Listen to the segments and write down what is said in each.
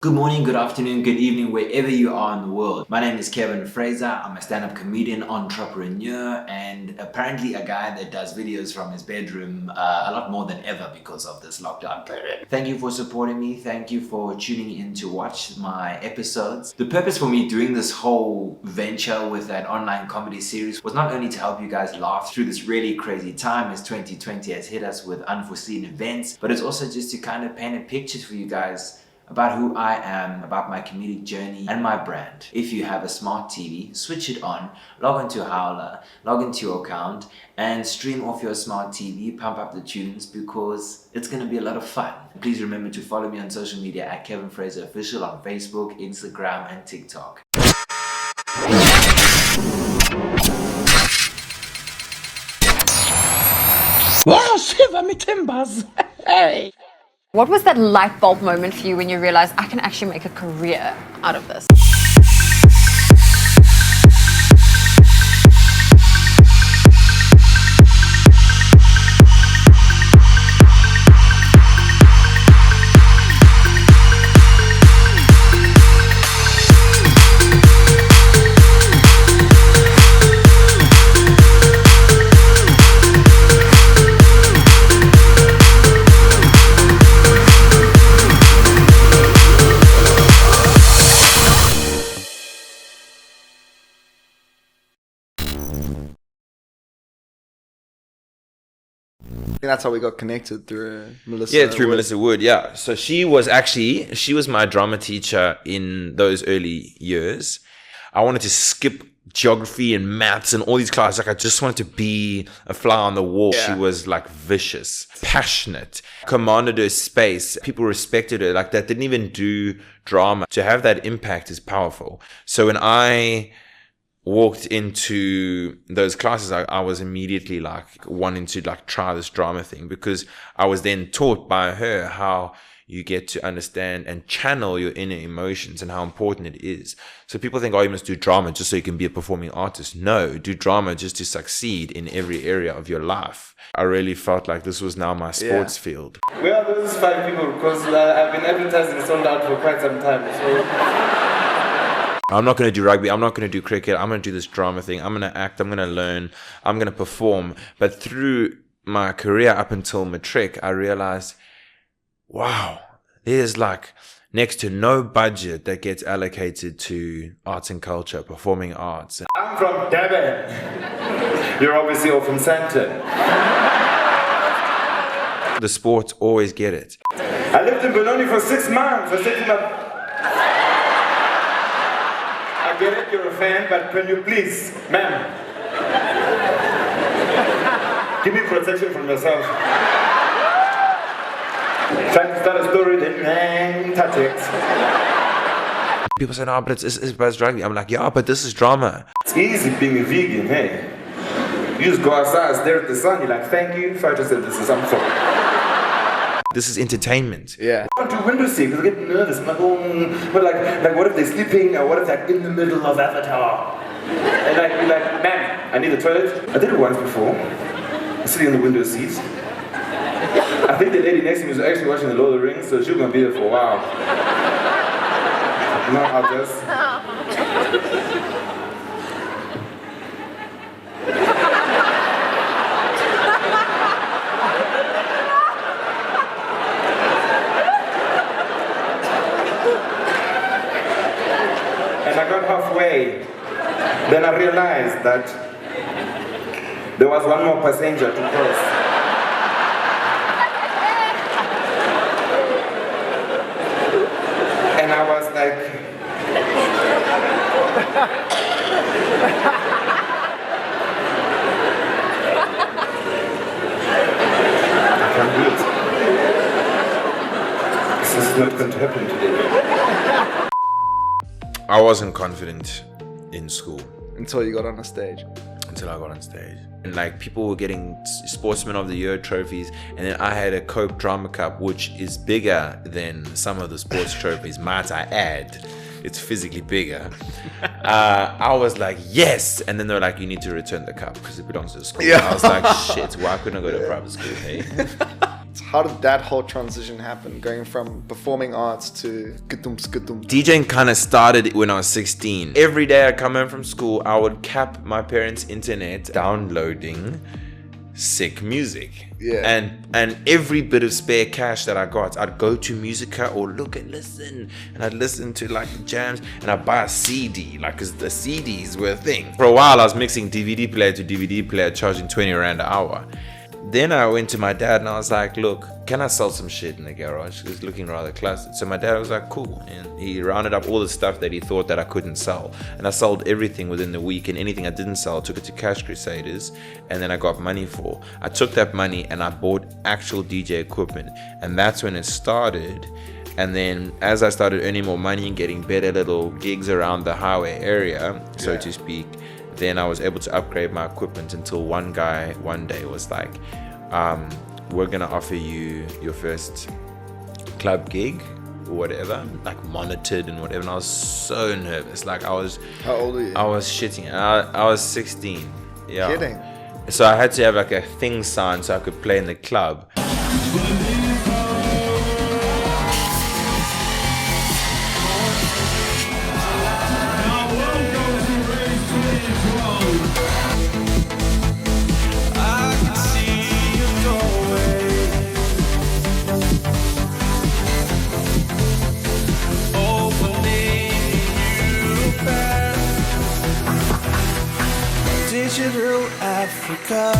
Good morning, good afternoon, good evening, wherever you are in the world. My name is Kevin Fraser. I'm a stand-up comedian, entrepreneur, and apparently a guy that does videos from his bedroom a lot more than ever because of this lockdown period. Thank you for supporting me. Thank you for tuning in to watch my episodes. The purpose for me doing this whole venture with that online comedy series was not only to help you guys laugh through this really crazy time as 2020 has hit us with unforeseen events, but it's also just to kind of paint a picture for you guys about who I am, about my comedic journey and my brand. If you have a smart TV, switch it on, log into Howler, log into your account and stream off your smart TV, pump up the tunes because it's gonna be a lot of fun. Please remember to follow me on social media at Kevin Fraser Official on Facebook, Instagram and TikTok. Wow, shiver me timbers! Hey! What was that light bulb moment for you when you realized I can actually make a career out of this? That's how we got connected through Melissa. Yeah, through Melissa Wood, yeah. So she was my drama teacher in those early years. I wanted to skip geography and maths and all these classes. Like I just wanted to be a fly on the wall. Yeah. She was like vicious, passionate, commanded her space. People respected her like that. Didn't even do drama. To have that impact is powerful. So when I walked into those classes, I was immediately like wanting to like try this drama thing because I was then taught by her how you get to understand and channel your inner emotions and how important it is. So people think, oh, you must do drama just so you can be a performing artist. No, do drama just to succeed in every area of your life. I really felt like this was now my sports field. Well, this is 5 people because I've been advertising sold out for quite some time. So I'm not going to do rugby. I'm not going to do cricket. I'm going to do this drama thing. I'm going to act. I'm going to learn. I'm going to perform. But through my career up until matric, I realized, wow, there's like next to no budget that gets allocated to arts and culture, performing arts. I'm from Devon. You're obviously all from Sandton. The sports always get it. I lived in Beninging for 6 months. I said to my... I get it, you're a fan, but can you please, ma'am, give me protection from yourself. Trying to start a story, then tactics. People say, no, but it's rugby. I'm like, yeah, but this is drama. It's easy being a vegan, hey. You just go outside, stare at the sun, you're like, thank you, fight yourself, this is I'm This is entertainment. Yeah. I want to window seat because I get nervous. I'm like, oh, but like, what if they're sleeping? Or what if they're in the middle of Avatar? And like, you're like, man, I need the toilet. I did it once before. I'm sitting on the window seat. I think the lady next to me was actually watching The Lord of the Rings, so she was gonna be there for a while. No, I'll just. And I got halfway, then I realized that there was one more passenger to cross. And I was like, I can't do it. This is not going to happen today. I wasn't confident in school. Until you got on a stage. Until I got on stage. And like people were getting Sportsman of the Year trophies, and then I had a Coke Drama Cup, which is bigger than some of the sports trophies, might I add. It's physically bigger. I was like, yes! And then they were like, you need to return the cup because it belongs to the school. Yeah. I was like, shit, why couldn't I go to private school, hey? It's How did that whole transition happen, going from performing arts to skadoom? DJing kind of started when I was 16. Every day I come home from school, I would cap my parents' internet downloading sick music. Yeah. And every bit of spare cash that I got, I'd go to Musica or Look and Listen, and I'd listen to like the jams, and I'd buy a CD, like, because the CDs were a thing. For a while I was mixing DVD player to DVD player, charging 20 rand an hour. Then I went to my dad and I was like, look, can I sell some shit in the garage? It's looking rather clustered. So my dad was like, cool. And he rounded up all the stuff that he thought that I couldn't sell. And I sold everything within the week, and anything I didn't sell, I took it to Cash Crusaders, and then I got money for. I took that money and I bought actual DJ equipment. And that's when it started. And then as I started earning more money and getting better little gigs around the highway area, so to speak, then I was able to upgrade my equipment until one guy one day was like, we're gonna offer you your first club gig or whatever, like monitored and whatever. And I was so nervous. Like I was, How old are you? I was shitting. I was 16. Yeah. Kidding. So I had to have like a thing signed so I could play in the club. Digital Africa.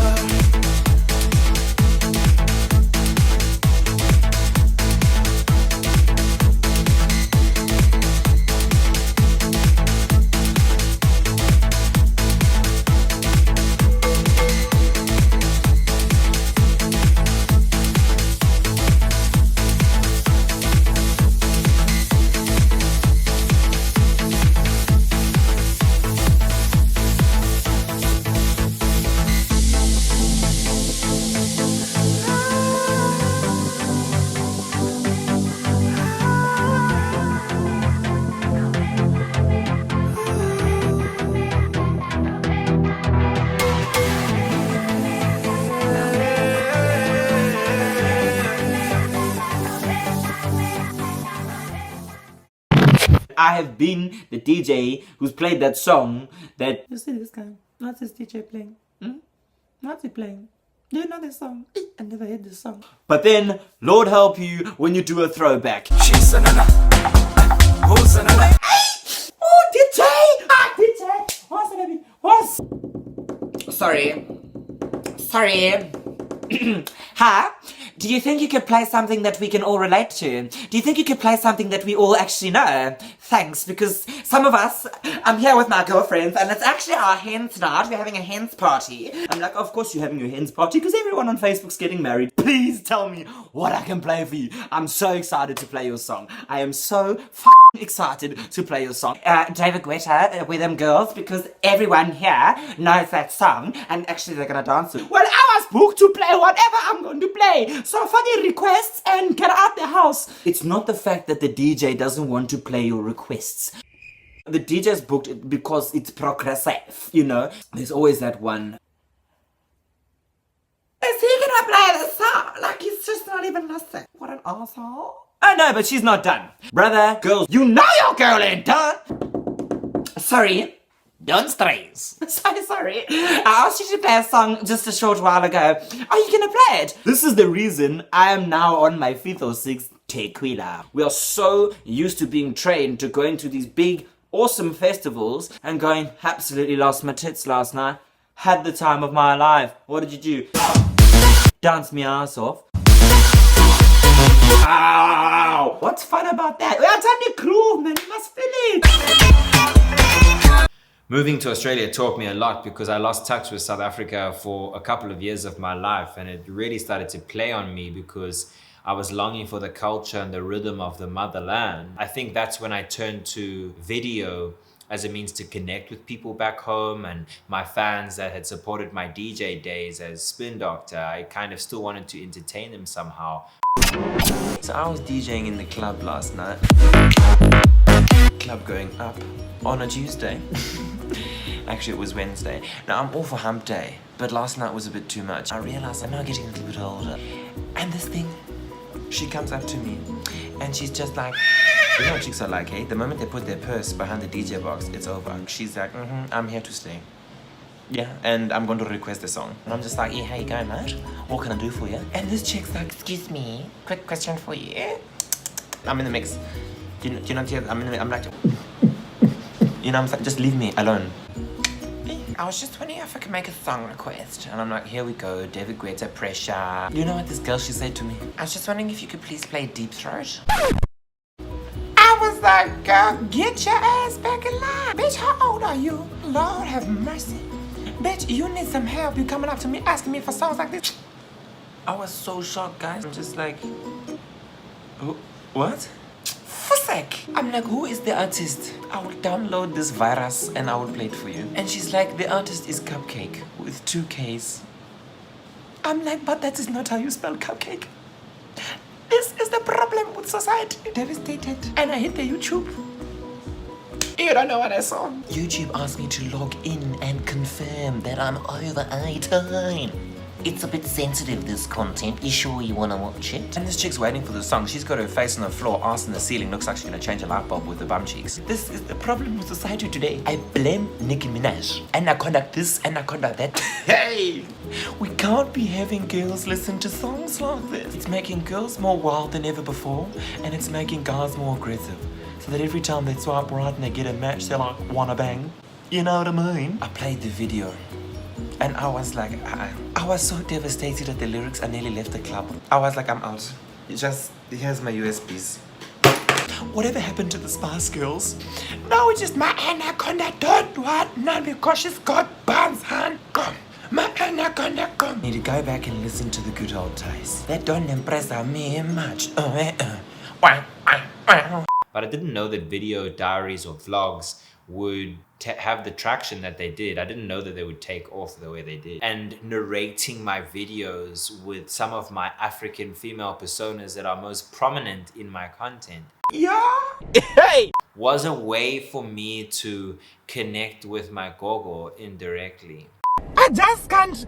I have been the DJ who's played that song that... You see this guy? What's this DJ playing? What's he playing? Do you know this song? I never heard this song. But then, Lord help you when you do a throwback. She's another. Who's another? Oh, DJ! Ah, DJ! What's it? What's... Sorry. Hi. Do you think you could play something that we can all relate to? Do you think you could play something that we all actually know? Thanks, because some of us, I'm here with my girlfriends, and it's actually our hens night. We're having a hens party. I'm like, of course you're having your hens party, because everyone on Facebook's getting married. Please tell me what I can play for you. I'm so excited to play your song. I am so excited to play your song. David Guetta, with them girls, because everyone here knows that song, and actually they're gonna dance to it. Well, I was booked to play whatever I'm going to play. So for the requests, and get out the house. It's not the fact that the DJ doesn't want to play your requests. The DJ's booked it because it's progressive, you know? There's always that one. Is he gonna play the song? Like, he's just not even listening. What an asshole. Oh no, but she's not done. Brother, girls, you know your girl ain't done. Sorry. Don't stress. So sorry. I asked you to play a song just a short while ago. Are you gonna play it? This is the reason I am now on my 5th or 6th tequila. We are so used to being trained to going to these big, awesome festivals and going, absolutely lost my tits last night. Had the time of my life. What did you do? Dance me ass off. Ow! What's fun about that? We're on the groove, man. You must feel it. Moving to Australia taught me a lot because I lost touch with South Africa for a couple of years of my life, and it really started to play on me because I was longing for the culture and the rhythm of the motherland. I think that's when I turned to video as a means to connect with people back home, and my fans that had supported my DJ days as Spin Doctor. I kind of still wanted to entertain them somehow. So I was DJing in the club last night. Club going up on a Tuesday. Actually, it was Wednesday. Now, I'm all for hump day, but last night was a bit too much. I realized I'm now getting a little bit older, And this thing, she comes up to me and she's just like, you know what chicks are like, hey? The moment they put their purse behind the DJ box, it's over. She's like, I'm here to stay. Yeah, and I'm going to request a song. And I'm just like, yeah, how you going, mate? What can I do for you? And this chick's like, excuse me, quick question for you. I'm in the mix. Do you not hear? I'm like, you know, I'm like, just leave me alone. I was just wondering if I could make a song request. And I'm like, here we go, David Guetta, Pressure. You know what this girl, she said to me? I was just wondering if you could please play Deep Throat. I was like, girl, get your ass back in line. Bitch, how old are you? Lord have mercy. Bitch, you need some help. You coming up to me asking me for songs like this? I was so shocked, guys. I'm just like, what? Fuck. I'm like, who is the artist? I will download this virus and I will play it for you. And she's like, the artist is Cupcake with 2 Ks. I'm like, but that is not how you spell cupcake. This is the problem with society. Devastated. And I hit the YouTube. You don't know what I saw. YouTube asked me to log in and confirm that I'm over 18. It's a bit sensitive, this content. You sure you wanna watch it? And this chick's waiting for the song. She's got her face on the floor, ass in the ceiling. Looks like she's gonna change a light bulb with her bum cheeks. This is the problem with society today. I blame Nicki Minaj. Anaconda this, anaconda that. Hey! We can't be having girls listen to songs like this. It's making girls more wild than ever before, and it's making guys more aggressive. So that every time they swipe right and they get a match, they're like, wanna bang? You know what I mean? I played the video. And I was like, I was so devastated at the lyrics, I nearly left the club. I was like, I'm out. Here's my USBs. Whatever happened to the Spice Girls? No, it's just my anaconda don't want none because she's got buns, hun. Come. My anaconda come. Need to go back and listen to the good old days. That don't impress me much. But I didn't know that video diaries or vlogs would have the traction that they did. I didn't know that they would take off the way they did. And narrating my videos with some of my African female personas that are most prominent in my content. Yeah. Hey. Was a way for me to connect with my gogo indirectly. I just can't.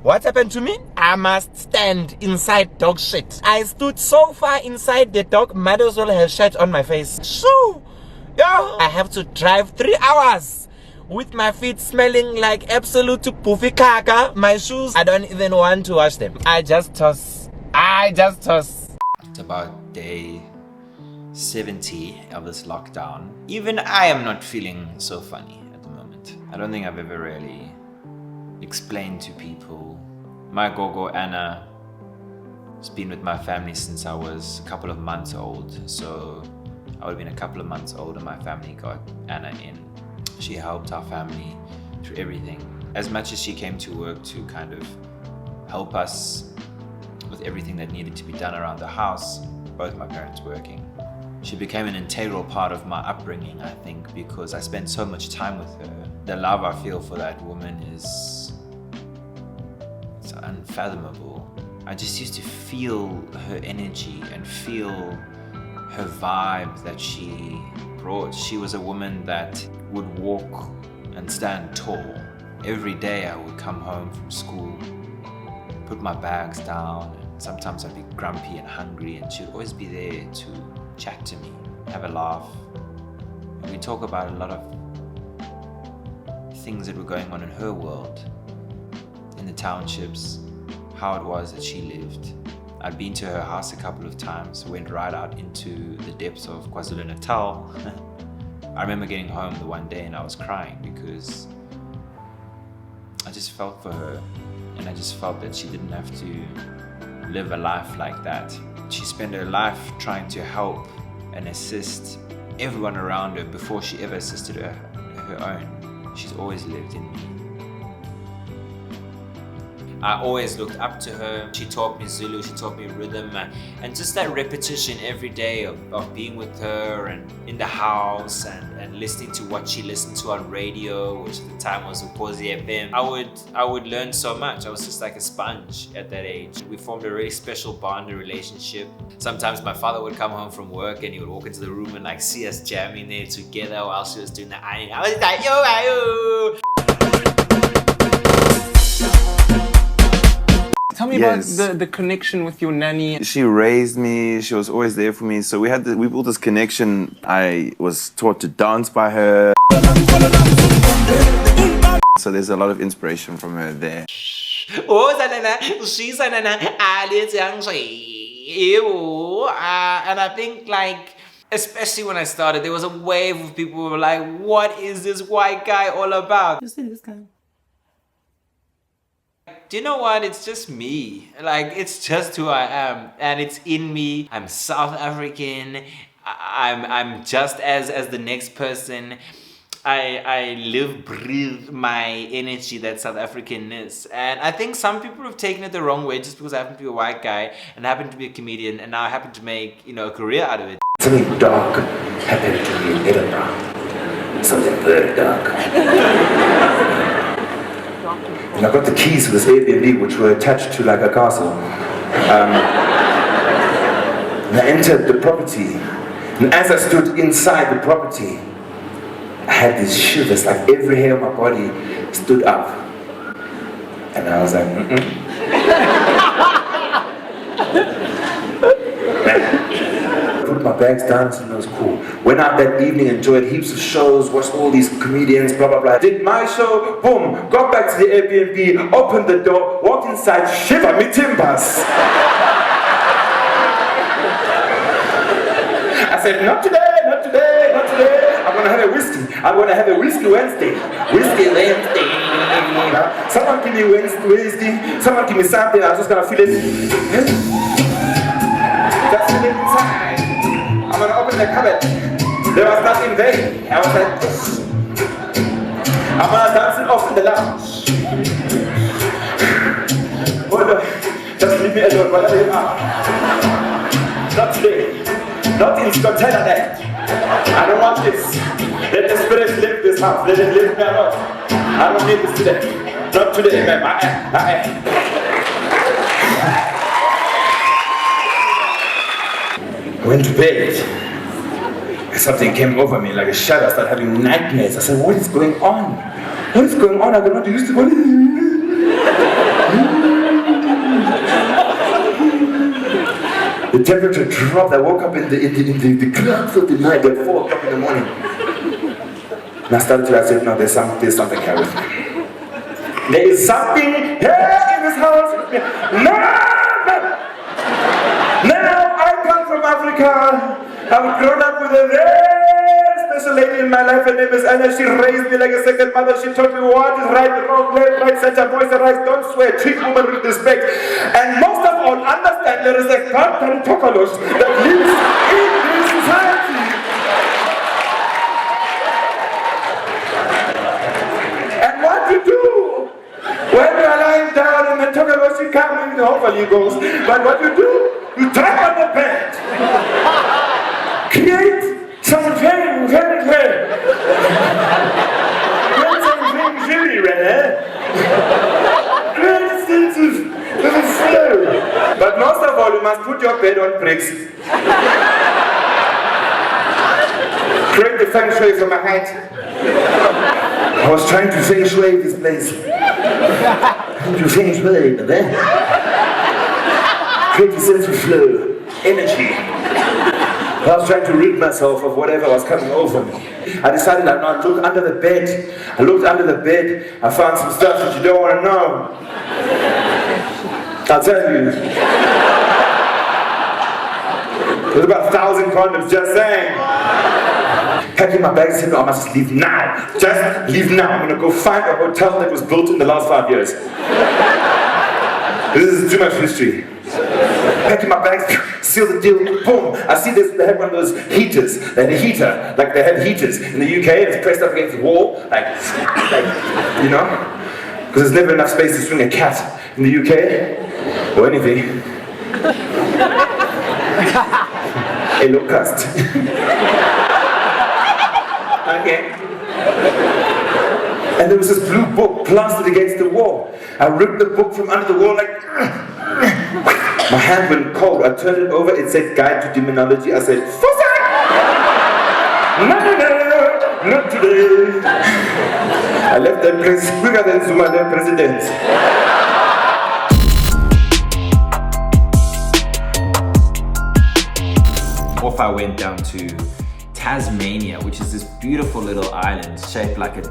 What happened to me? I must stand inside dog shit. I stood so far inside the dog, might as well have shit on my face. So, I have to drive 3 hours with my feet smelling like absolute poofy caca. My shoes, I don't even want to wash them. I just toss. It's about day 70 of this lockdown. Even I am not feeling so funny at the moment. I don't think I've ever really explained to people. My gogo Anna has been with my family since I was a couple of months old. So I would have been a couple of months old and my family got Anna in. She helped our family through everything. As much as she came to work to kind of help us with everything that needed to be done around the house, both my parents working. She became an integral part of my upbringing, I think, because I spent so much time with her. The love I feel for that woman is unfathomable. I just used to feel her energy and feel her vibe that she brought. She was a woman that would walk and stand tall. Every day I would come home from school, put my bags down, and sometimes I'd be grumpy and hungry, and she would always be there to chat to me, have a laugh. And we talk about a lot of things that were going on in her world, in the townships, how it was that she lived. I'd been to her house a couple of times, went right out into the depths of KwaZulu-Natal. I remember getting home the one day and I was crying because I just felt for her, and I just felt that she didn't have to live a life like that. She spent her life trying to help and assist everyone around her before she ever assisted her own. She's always lived in me. I always looked up to her. She taught me Zulu, she taught me rhythm, and just that repetition every day of being with her and in the house and listening to what she listened to on radio, which at the time was Ukhozi FM. I would learn so much. I was just like a sponge at that age. We formed a really special bond and relationship. Sometimes my father would come home from work and he would walk into the room and like see us jamming there together while she was doing the ironing. I was like, yo. Tell me Yes. about the connection with your nanny. She raised me. She was always there for me. So we built this connection. I was taught to dance by her. So there's a lot of inspiration from her there. And I think, like, especially when I started, there was a wave of people who were like, what is this white guy all about? You see this guy? Do you know what? It's just me. Like, it's just who I am, and it's in me. I'm South African. I'm just as the next person. I live, breathe my energy that South Africanness. And I think some people have taken it the wrong way just because I happen to be a white guy and happen to be a comedian and now I happen to make, a career out of it. Something dark happened to me in Edinburgh. Something very dark. And I got the keys to this Airbnb, which were attached to like a castle. And I entered the property. And as I stood inside the property, I had these shivers, like every hair on my body stood up. And I was like, I put my bags down and it was cool. Went out that evening, enjoyed heaps of shows, watched all these comedians, blah, blah, blah. Did my show, boom, got back to the Airbnb, opened the door, walked inside, shiver me timbers. I said, not today, not today, not today. I'm gonna have a whiskey. I'm gonna have a whiskey Wednesday. Whiskey Wednesday. Someone give me whiskey. Someone give me something. I'm just gonna feel it. Just feel it inside. I'm gonna open the cupboard. There was nothing there. I was like, I'm gonna dance it off in the lounge. Oh no, just leave me alone, whatever you are. Not today. Not in Scotland. I don't want this. Let the spirit live this house. Let it live me alone. I don't need this today. Not today, man. I went to bed. Something came over me like a shadow. I started having nightmares. I said, what is going on? What is going on? I'm not used to it. The temperature dropped. I woke up in the clouds of the night at 4 o'clock in the morning. And I said, no, there's something here with me. There is something here in this house with me. No! Now I come from Africa. I've grown up with a very special lady in my life. Her name is Anna. She raised me like a second mother. She taught me what is right, wrong, left, right, center, boys and rights. Don't swear. Treat women with respect. And most of all, understand there is a goddamn tokalos that lives in this society. And what you do when you are lying down in the tokalos, you come in, hopefully it goes. But what you do, you jump on the bed. Create some very, very good. Create something very rare. Create a sense of flow. But most of all, you must put your bed on bricks. Create the feng shui from a height. I was trying to feng shui this place. To feng shui, but then create a sense of flow, energy. I was trying to rid myself of whatever was coming over me. I decided I'd not look under the bed. I looked under the bed. I found some stuff that you don't want to know. I'll tell you. There's about 1,000 condoms, just saying. Packing my bags, said, no, I must just leave now. Just leave now. I'm going to go find a hotel that was built in the last 5 years. This is too much history. Packing my bags, seal the deal, boom. I see this, they have one of those heaters. They had a heater, like they have heaters in the UK, and it's pressed up against the wall, like you know? Because there's never enough space to swing a cat in the UK, or anything. A locust. Okay. And there was this blue book plastered against the wall. I ripped the book from under the wall like... My hand went cold. I turned it over. It said Guide to Demonology. I said, Fussy! No, not today. I left that place quicker than Zuma, the president. off I went down to Tasmania, which is this beautiful little island shaped like a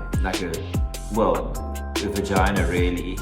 vagina really.